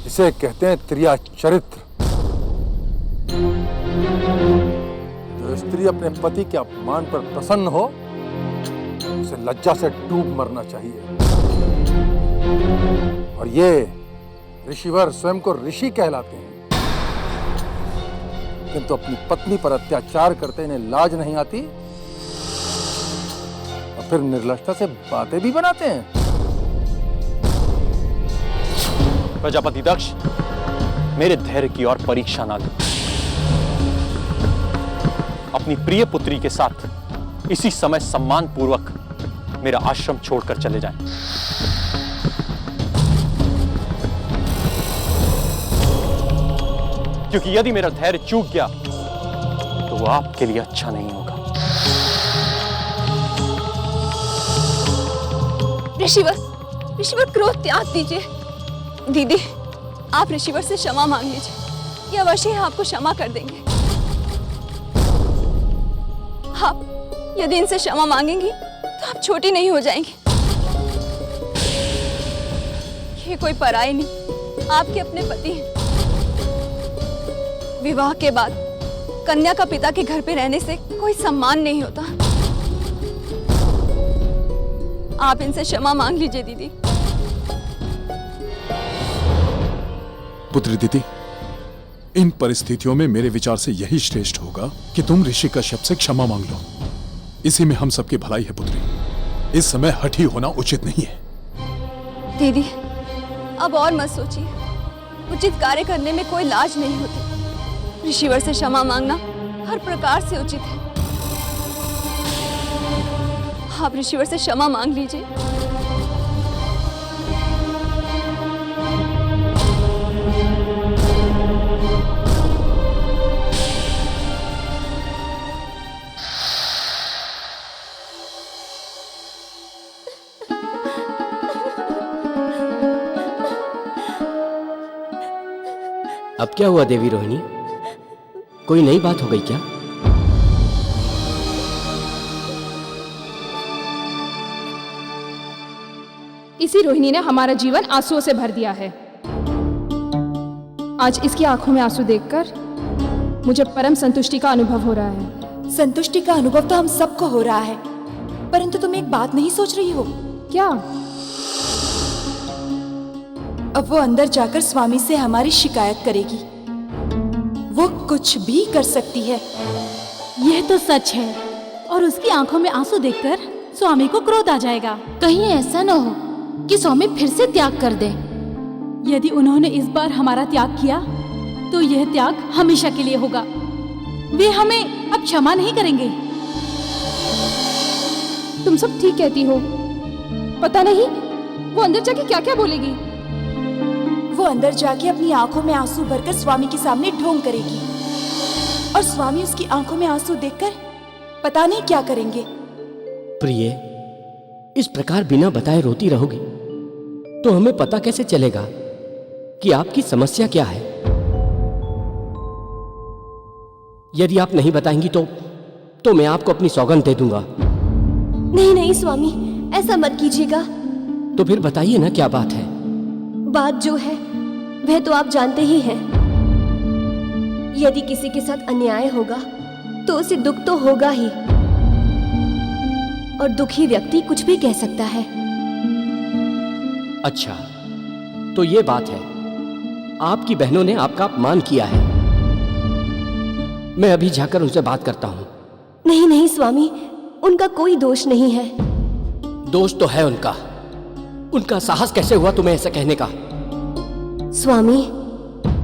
इसे कहते हैं त्रिया चरित्र। जो स्त्री अपने पति के अपमान पर प्रसन्न हो, उसे लज्जा से डूब मरना चाहिए। और ये ऋषिवर स्वयं को ऋषि कहलाते हैं, किंतु अपनी पत्नी पर अत्याचार करते इन्हें लाज नहीं आती और फिर निर्लजता से बातें भी बनाते हैं। प्रजापति दक्ष, मेरे धैर्य की और परीक्षा ना लो। अपनी प्रिय पुत्री के साथ इसी समय सम्मान पूर्वक मेरा आश्रम छोड़कर चले जाएं। क्योंकि यदि मेरा धैर्य चूक गया तो वो आपके लिए अच्छा नहीं होगा। ऋषिवर क्रोध त्याग दीजिए। दीदी, आप ऋषिवर से क्षमा मांग लीजिए, ये अवश्य आपको क्षमा कर देंगे। आप यदि इनसे क्षमा मांगेंगी तो आप छोटी नहीं हो जाएंगी। ये कोई पराये नहीं, आपके अपने पति हैं। विवाह के बाद कन्या का पिता के घर पे रहने से कोई सम्मान नहीं होता। आप इनसे क्षमा मांग लीजिए दीदी। पुत्री दीदी, इन परिस्थितियों में मेरे विचार से यही श्रेष्ठ होगा कि तुम ऋषि कश्यप से क्षमा मांग लो। इसी में हम सबकी भलाई है पुत्री। इस समय हठी होना उचित नहीं है। दीदी, अब और मत सोचिए। उचित कार्य करने में कोई लाज नहीं होती। ऋषिवर से क्षमा मांगना हर प्रकार से उचित है। आप ऋषिवर से क्षमा मांग लीजिए। अब क्या हुआ देवी रोहिणी? कोई नई बात हो गई क्या? इसी रोहिणी ने हमारा जीवन आंसुओं से भर दिया है। आज इसकी आंखों में आंसू देखकर मुझे परम संतुष्टि का अनुभव हो रहा है। संतुष्टि का अनुभव तो हम सबको हो रहा है, परंतु तुम एक बात नहीं सोच रही हो क्या? अब वो अंदर जाकर स्वामी से हमारी शिकायत करेगी। वो कुछ भी कर सकती है। यह तो सच है, और उसकी आंखों में आंसू देखकर स्वामी को क्रोध आ जाएगा। कहीं ऐसा न हो कि स्वामी फिर से त्याग कर दे। यदि उन्होंने इस बार हमारा त्याग किया तो यह त्याग हमेशा के लिए होगा। वे हमें अब क्षमा नहीं करेंगे। तुम सब ठीक कहती हो। पता नहीं वो अंदर जाके क्या क्या बोलेगी। वो अंदर जाके अपनी आंखों में आंसू भरकर स्वामी के सामने ढोंग करेगी, और स्वामी उसकी आंखों में आंसू देखकर पता नहीं क्या करेंगे। प्रिय, इस प्रकार बिना बताए रोती रहोगी तो हमें पता कैसे चलेगा कि आपकी समस्या क्या है? यदि आप नहीं बताएंगी तो मैं आपको अपनी सौगंध दे दूंगा। नहीं नहीं स्वामी, ऐसा मत कीजिएगा। तो फिर बताइए ना, क्या बात है? बात जो है वह तो आप जानते ही हैं। यदि किसी के साथ अन्याय होगा तो उसे दुख तो होगा ही, और दुखी व्यक्ति कुछ भी कह सकता है। अच्छा, तो ये बात है। आपकी बहनों ने आपका अपमान किया है। मैं अभी जाकर उनसे बात करता हूँ। नहीं नहीं स्वामी, उनका कोई दोष नहीं है। दोष तो है उनका। उनका साहस कैसे हुआ तुम्हें ऐसा कहने का? स्वामी,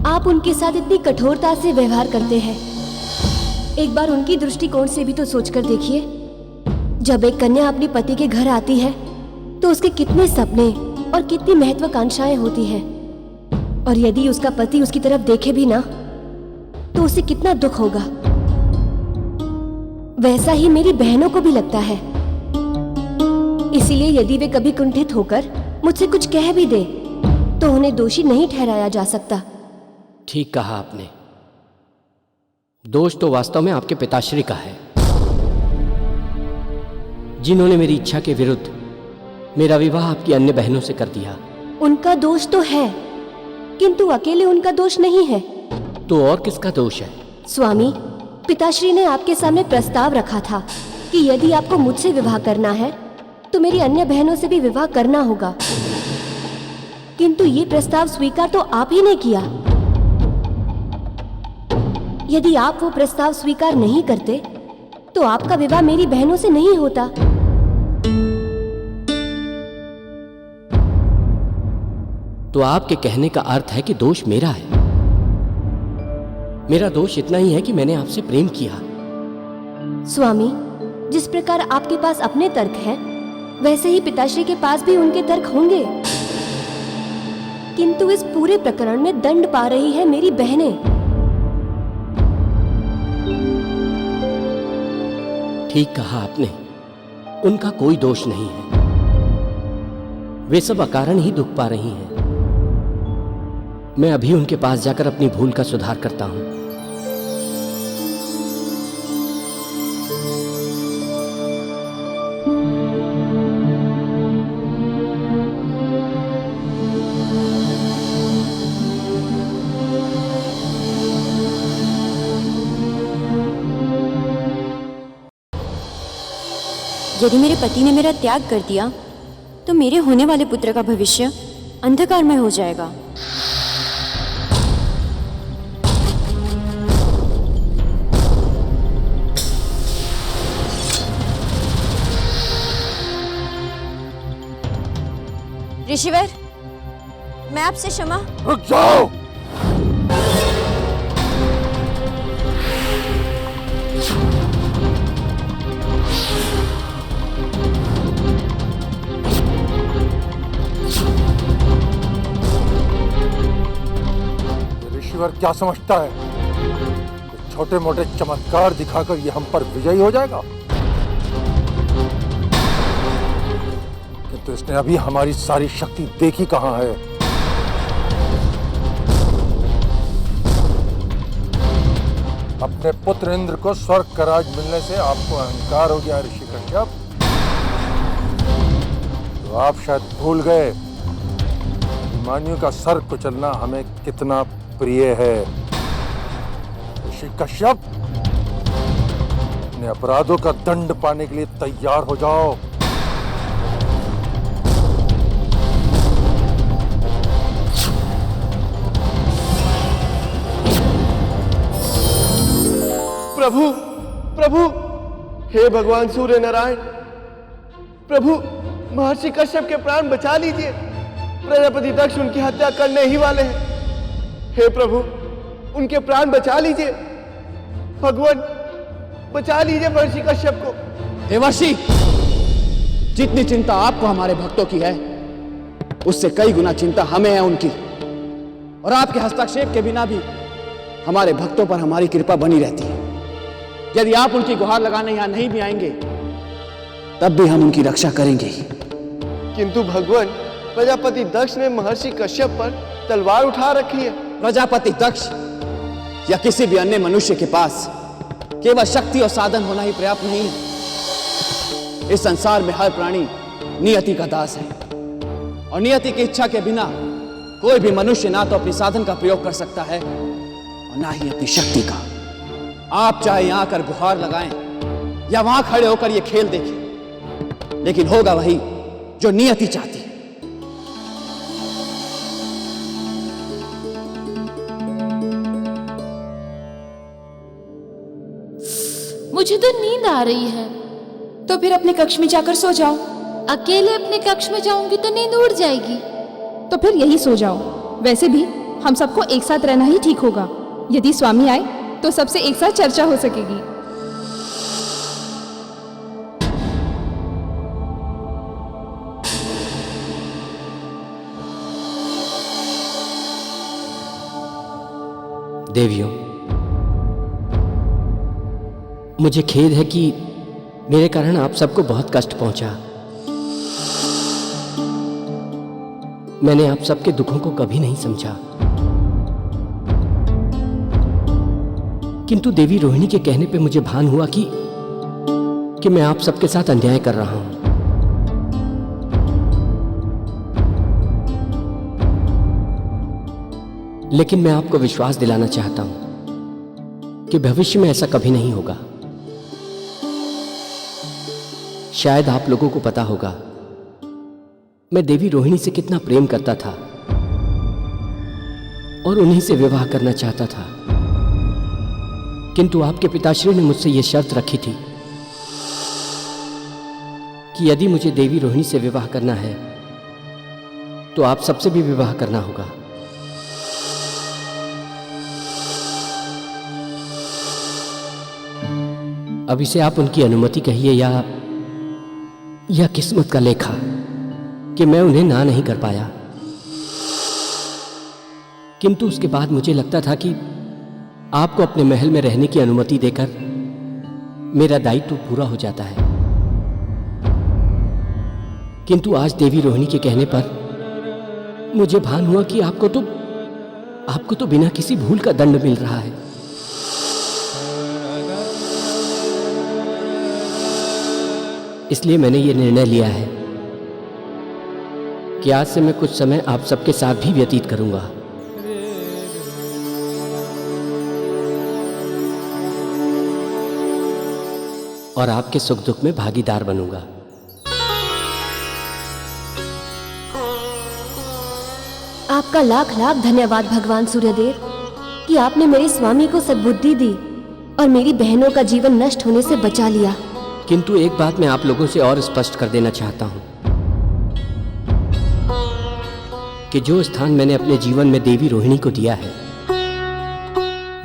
आप उनके साथ इतनी कठोरता से व्यवहार करते हैं। एक बार उनकी दृष्टिकोण से भी तो सोचकर देखिए। जब एक कन्या अपने पति के घर आती है तो उसके कितने सपने और कितनी महत्वाकांक्षाएं होती हैं, और यदि उसका पति उसकी तरफ देखे भी ना तो उसे कितना दुख होगा। वैसा ही मेरी बहनों को भी लगता है। इसीलिए यदि वे कभी कुंठित होकर मुझसे कुछ कह भी दे तो उन्हें दोषी नहीं ठहराया जा सकता। ठीक कहा आपने। दोष तो वास्तव में आपके पिताश्री का है, जिन्होंने मेरी इच्छा के विरुद्ध मेरा विवाह आपकी अन्य बहनों से कर दिया। उनका दोष तो है, किंतु अकेले उनका दोष नहीं है। तो और किसका दोष है? स्वामी, पिताश्री ने आपके सामने प्रस्ताव रखा था कि यदि आपको मुझसे विवाह करना है तो मेरी अन्य बहनों से भी विवाह करना होगा, किंतु ये प्रस्ताव स्वीकार तो आप ही ने किया। यदि आप वो प्रस्ताव स्वीकार नहीं करते तो आपका विवाह मेरी बहनों से नहीं होता। तो आपके कहने का अर्थ है कि दोष मेरा है। मेरा दोष इतना ही है कि मैंने आपसे प्रेम किया। स्वामी, जिस प्रकार आपके पास अपने तर्क हैं, वैसे ही पिताश्री के पास भी उनके तर्क होंगे, किंतु इस पूरे प्रकरण में दंड पा रही है मेरी बहनें। ठीक कहा आपने, उनका कोई दोष नहीं है। वे सब अकारण ही दुख पा रही हैं। मैं अभी उनके पास जाकर अपनी भूल का सुधार करता हूं। यदि मेरे पति ने मेरा त्याग कर दिया तो मेरे होने वाले पुत्र का भविष्य अंधकारमय हो जाएगा। ऋषिवर, मैं आपसे क्षमा। रुक जाओ। ऋषिवर क्या समझता है? छोटे मोटे चमत्कार दिखाकर ये हम पर विजयी हो जाएगा? किंतु इसने अभी हमारी सारी शक्ति देखी कहां है। अपने पुत्र इंद्र को स्वर्ग का राज मिलने से आपको अहंकार हो गया ऋषि कश्यप। तो आप शायद भूल गए अभिमानियों का सर कुचलना हमें कितना प्रिय है। ऋषि कश्यप, अपने अपराधों का दंड पाने के लिए तैयार हो जाओ। प्रभु, प्रभु, हे भगवान सूर्य नारायण, प्रभु महर्षि कश्यप के प्राण बचा लीजिए। प्रजापति दक्ष उनकी हत्या करने ही वाले हैं। हे प्रभु, उनके प्राण बचा लीजिए। भगवान बचा लीजिए महर्षि कश्यप को। देवर्षि, जितनी चिंता आपको हमारे भक्तों की है, उससे कई गुना चिंता हमें है उनकी। और आपके हस्तक्षेप के बिना भी हमारे भक्तों पर हमारी कृपा बनी रहती है। यदि आप उनकी गुहार लगाने यहां नहीं भी आएंगे, तब भी हम उनकी रक्षा करेंगे ही। किंतु भगवान, प्रजापति दक्ष ने महर्षि कश्यप पर तलवार उठा रखी है। प्रजापति दक्ष या किसी भी अन्य मनुष्य के पास केवल शक्ति और साधन होना ही पर्याप्त नहीं है। इस संसार में हर प्राणी नियति का दास है, और नियति की इच्छा के बिना कोई भी मनुष्य ना तो अपनी साधन का प्रयोग कर सकता है और ना ही अपनी शक्ति का। आप चाहे यहां आकर गुहार लगाएं या वहां खड़े होकर यह खेल देखें, लेकिन होगा वही जो नियति चाहती है। मुझे तो नींद आ रही है। तो फिर अपने कक्ष में जाकर सो जाओ। अकेले अपने कक्ष में जाऊंगी तो नींद उड़ जाएगी। तो फिर यही सो जाओ। वैसे भी हम सबको एक साथ रहना ही ठीक होगा। यदि स्वामी आए तो सबसे एक साथ चर्चा हो सकेगी। देवियों, मुझे खेद है कि मेरे कारण आप सबको बहुत कष्ट पहुंचा। मैंने आप सबके दुखों को कभी नहीं समझा, किंतु देवी रोहिणी के कहने पे मुझे भान हुआ कि मैं आप सबके साथ अन्याय कर रहा हूं। लेकिन मैं आपको विश्वास दिलाना चाहता हूं कि भविष्य में ऐसा कभी नहीं होगा। शायद आप लोगों को पता होगा मैं देवी रोहिणी से कितना प्रेम करता था और उन्हीं से विवाह करना चाहता था, किंतु आपके पिताश्री ने मुझसे यह शर्त रखी थी कि यदि मुझे देवी रोहिणी से विवाह करना है तो आप सबसे भी विवाह करना होगा। अब इसे आप उनकी अनुमति कहिए या किस्मत का लेखा कि मैं उन्हें ना नहीं कर पाया, किंतु उसके बाद मुझे लगता था कि आपको अपने महल में रहने की अनुमति देकर मेरा दायित्व पूरा हो जाता है। किंतु आज देवी रोहिणी के कहने पर मुझे भान हुआ कि आपको तो बिना किसी भूल का दंड मिल रहा है। इसलिए मैंने ये निर्णय लिया है कि आज से मैं कुछ समय आप सबके साथ भी व्यतीत करूंगा। और आपके सुख दुख में भागीदार बनूंगा। आपका लाख लाख धन्यवाद भगवान सूर्यदेव कि आपने मेरे स्वामी को सद्बुद्धि दी और मेरी बहनों का जीवन नष्ट होने से बचा लिया। किंतु एक बात मैं आप लोगों से और स्पष्ट कर देना चाहता हूं कि जो स्थान मैंने अपने जीवन में देवी रोहिणी को दिया है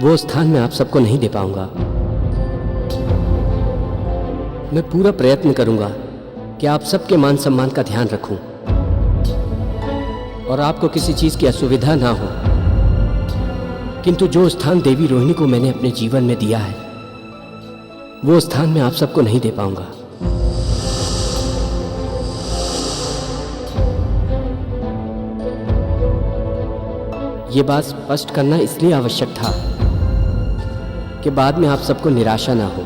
वो स्थान मैं आप सबको नहीं दे पाऊंगा। मैं पूरा प्रयत्न करूंगा कि आप सबके मान सम्मान का ध्यान रखूं और आपको किसी चीज की असुविधा ना हो, किंतु जो स्थान देवी रोहिणी को मैंने अपने जीवन में दिया है वो स्थान मैं आप सबको नहीं दे पाऊंगा। ये बात स्पष्ट करना इसलिए आवश्यक था कि बाद में आप सबको निराशा ना हो।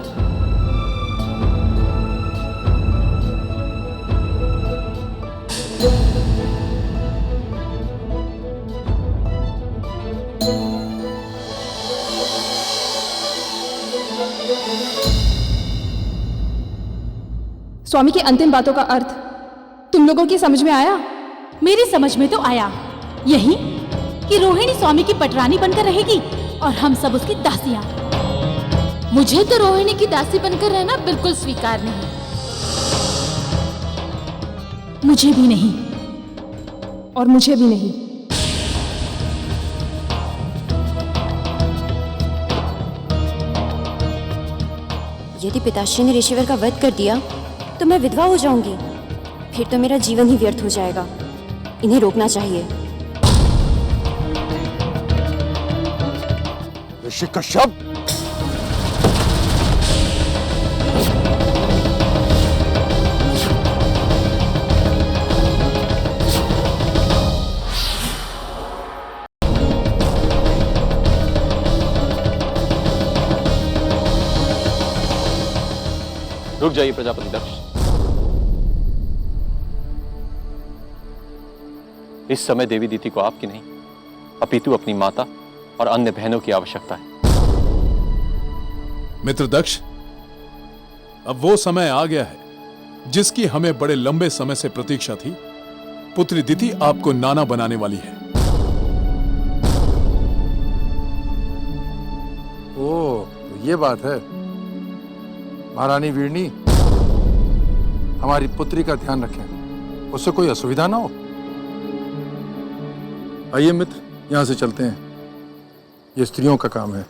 स्वामी की अंतिम बातों का अर्थ तुम लोगों की समझ में आया? मेरी समझ में तो आया, यही कि रोहिणी स्वामी की पटरानी बनकर रहेगी और हम सब उसकी दासियां। मुझे तो रोहिणी की दासी बनकर रहना बिल्कुल स्वीकार नहीं। मुझे भी नहीं। और मुझे भी नहीं। यदि पिताश्री ने ऋषिवर का वध कर दिया तो मैं विधवा हो जाऊंगी, फिर तो मेरा जीवन ही व्यर्थ हो जाएगा। इन्हें रोकना चाहिए। ऋषि कश्यप, रुक जाइए प्रजापति दक्ष। इस समय देवी दीति को आपकी नहीं अपितु अपनी माता और अन्य बहनों की आवश्यकता है। मित्र दक्ष, अब वो समय आ गया है जिसकी हमें बड़े लंबे समय से प्रतीक्षा थी। पुत्री दिति आपको नाना बनाने वाली है। ओ, तो ये बात है। महारानी वीरनी, हमारी पुत्री का ध्यान रखें, उससे कोई असुविधा ना हो। आइए मित्र, यहां से चलते हैं। ये स्त्रियों का काम है।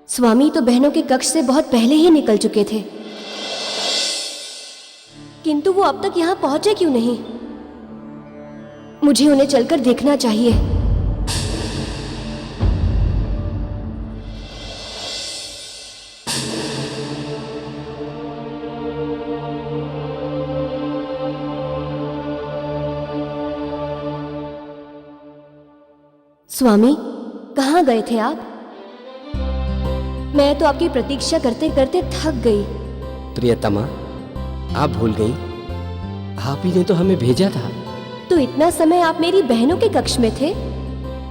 स्वामी तो बहनों के कक्ष से बहुत पहले ही निकल चुके थे, किंतु वो अब तक यहां पहुंचे क्यों नहीं? मुझे उन्हें चलकर देखना चाहिए। स्वामी, कहाँ गए थे आप? मैं तो आपकी प्रतीक्षा करते करते थक गई। प्रियतमा, आप भूल गई, आप ही ने तो हमें भेजा था। तो इतना समय आप मेरी बहनों के कक्ष में थे?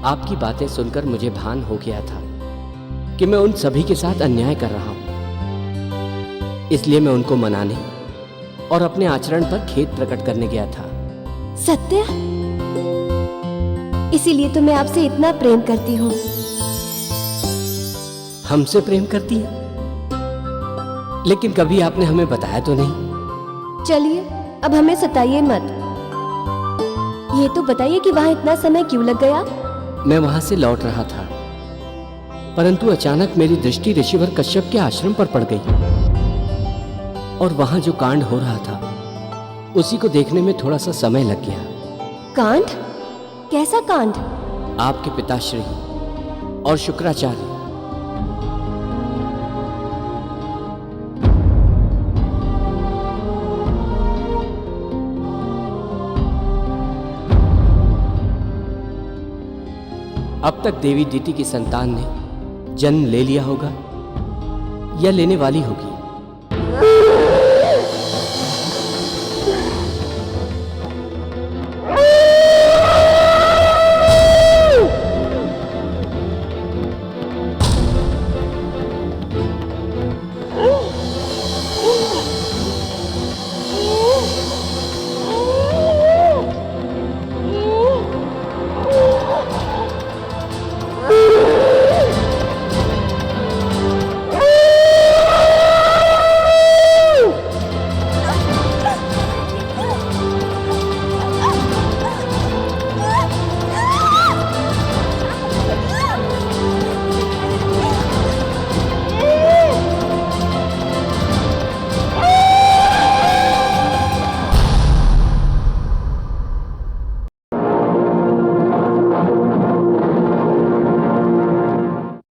आपकी बातें सुनकर मुझे भान हो गया था कि मैं उन सभी के साथ अन्याय कर रहा हूं। इसलिए मैं उनको मनाने और अपने आचरण पर खेद प्रकट करने गया था। सत्य? इसीलिए तो मैं आपसे इतना प्रेम करती हूँ। हमसे प्रेम करती है? लेकिन कभी आपने हमें बताया तो नहीं। चलिए, अब हमें सताइए मत। ये तो बताइए कि वहां इतना समय क्यों लग गया? मैं वहां से लौट रहा था, परंतु अचानक मेरी दृष्टि ऋषिवर कश्यप के आश्रम पर पड़ गई और वहां जो कांड हो रहा था उसी को देखने में थोड़ा सा समय लग गया। कांड? कैसा कांड? आपके पिताश्री और शुक्राचार्य। अब तक देवी दीति की संतान ने जन्म ले लिया होगा या लेने वाली होगी।